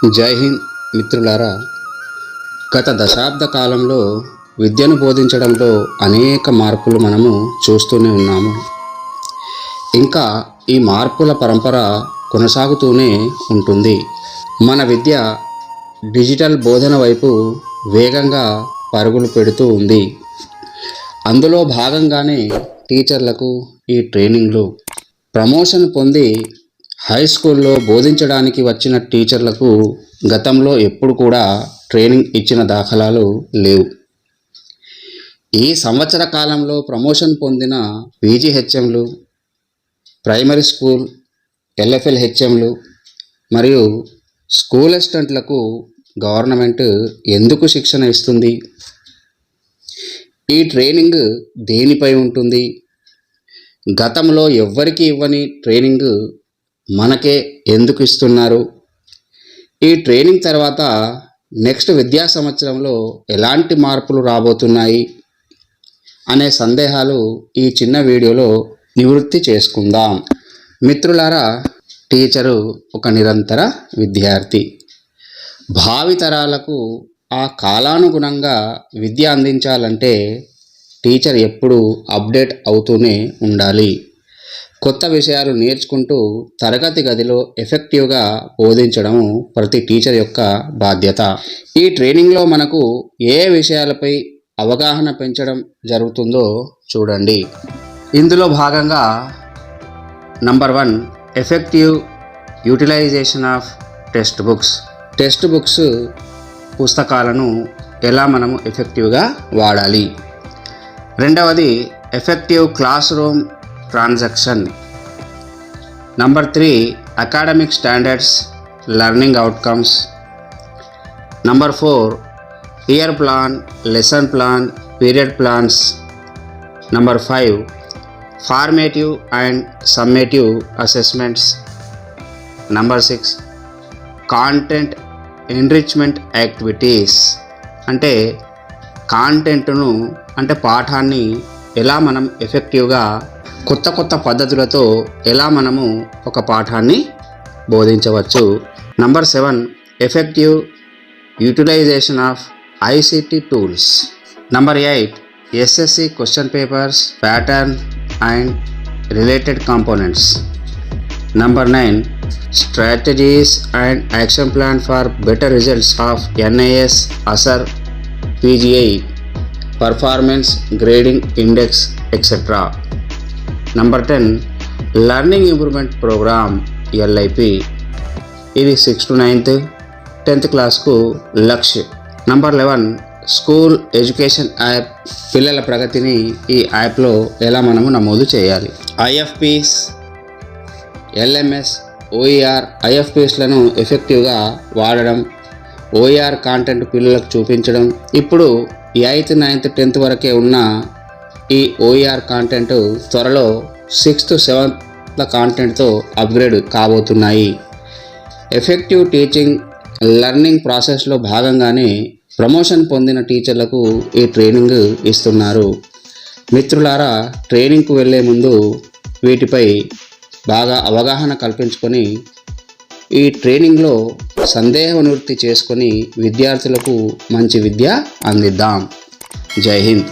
జై హింద్ మిత్రులారా, గత దశాబ్ద కాలంలో విద్యను బోధించడంలో అనేక మార్పులు మనము చూస్తూనే ఉన్నాము. ఇంకా ఈ మార్పుల పరంపర కొనసాగుతూనే ఉంటుంది. మన విద్య డిజిటల్ బోధన వైపు వేగంగా పరుగులు పెడుతూ ఉంది. అందులో భాగంగానే టీచర్లకు ఈ ట్రైనింగ్లు, ప్రమోషన్ పొంది హై స్కూల్లో బోధించడానికి వచ్చిన టీచర్లకు గతంలో ఎప్పుడు కూడా ట్రైనింగ్ ఇచ్చిన దాఖలాలు లేవు. ఈ సంవత్సర కాలంలో ప్రమోషన్ పొందిన పీజీ హెచ్ఎంలు, ప్రైమరీ స్కూల్ ఎల్ఎఫ్ఎల్ హెచ్ఎంలు మరియు స్కూల్ అసిస్టెంట్లకు గవర్నమెంట్ ఎందుకు శిక్షణ ఇస్తుంది? ఈ ట్రైనింగ్ దేనిపై ఉంటుంది? గతంలో ఎవ్వరికి ఇవ్వని ట్రైనింగ్ మనకే ఎందుకు ఇస్తున్నారు? ఈ ట్రైనింగ్ తర్వాత నెక్స్ట్ విద్యా సంవత్సరంలో ఎలాంటి మార్పులు రాబోతున్నాయి అనే సందేహాలు ఈ చిన్న వీడియోలో నివృత్తి చేసుకుందాం. మిత్రులారా, టీచరు ఒక నిరంతర విద్యార్థి. భావితరాలకు ఆ కాలానుగుణంగా విద్య అందించాలంటే టీచర్ ఎప్పుడూ అప్డేట్ అవుతూనే ఉండాలి. కొత్త విషయాలు నేర్చుకుంటూ తరగతి గదిలో ఎఫెక్టివ్గా బోధించడం ప్రతి టీచర్ యొక్క బాధ్యత. ఈ ట్రైనింగ్లో మనకు ఏ విషయాలపై అవగాహన పెంచడం జరుగుతుందో చూడండి. ఇందులో భాగంగా number 1, effective utilisation of textbooks. Textbooks పుస్తకాలను ఎలా మనము ఎఫెక్టివ్గా వాడాలి. రెండవది, effective classroom transaction. Number 3, academic standards, learning outcomes. Number 4, year plan, lesson plan, period plans. Number 5, formative and summative assessments. Number 6, content enrichment activities. అంటే కాంటెంట్ను అంటే పాఠాన్ని ఎలా మనం ఎఫెక్టివ్గా కొత్త పద్ధతులతో ఎలా మనము ఒక పాఠాన్ని బోధించవచ్చు. Number 7, effective utilisation of ICT tools. Number 8, SSC question papers, pattern and related components. Number 9, strategies and action plan for better results of NIS, ASER, PGI, performance grading index etcetera. Number 10, learning improvement programme, LIP. ఇది 6th to 9th, 10th క్లాస్కు లక్ష్యం. Number 11, school education app. పిల్లల ప్రగతిని ఈ యాప్లో ఎలా మనము నమోదు చేయాలి. ఐఎఫ్పిస్, ఎల్ఎంఎస్, ఓఈఆర్. ఐఎఫ్పిస్లను ఎఫెక్టివ్గా వాడడం, ఓఈఆర్ కాంటెంట్ పిల్లలకు చూపించడం. ఇప్పుడు 8th, 9th, 10th వరకే ఉన్న ఈ ఓఈఆర్ కాంటెంట్ త్వరలో 6th, 7th కాంటెంట్తో అప్గ్రేడ్ కాబోతున్నాయి. ఎఫెక్టివ్ టీచింగ్ లెర్నింగ్ ప్రాసెస్లో భాగంగానే ప్రమోషన్ పొందిన టీచర్లకు ఈ ట్రైనింగ్ ఇస్తున్నారు. మిత్రులారా, ట్రైనింగ్కు వెళ్ళే ముందు వీటిపై బాగా అవగాహన కల్పించుకొని ఈ ట్రైనింగ్లో సందేహ నివృత్తి చేసుకొని విద్యార్థులకు మంచి విద్య అందిద్దాం. జై హింద్.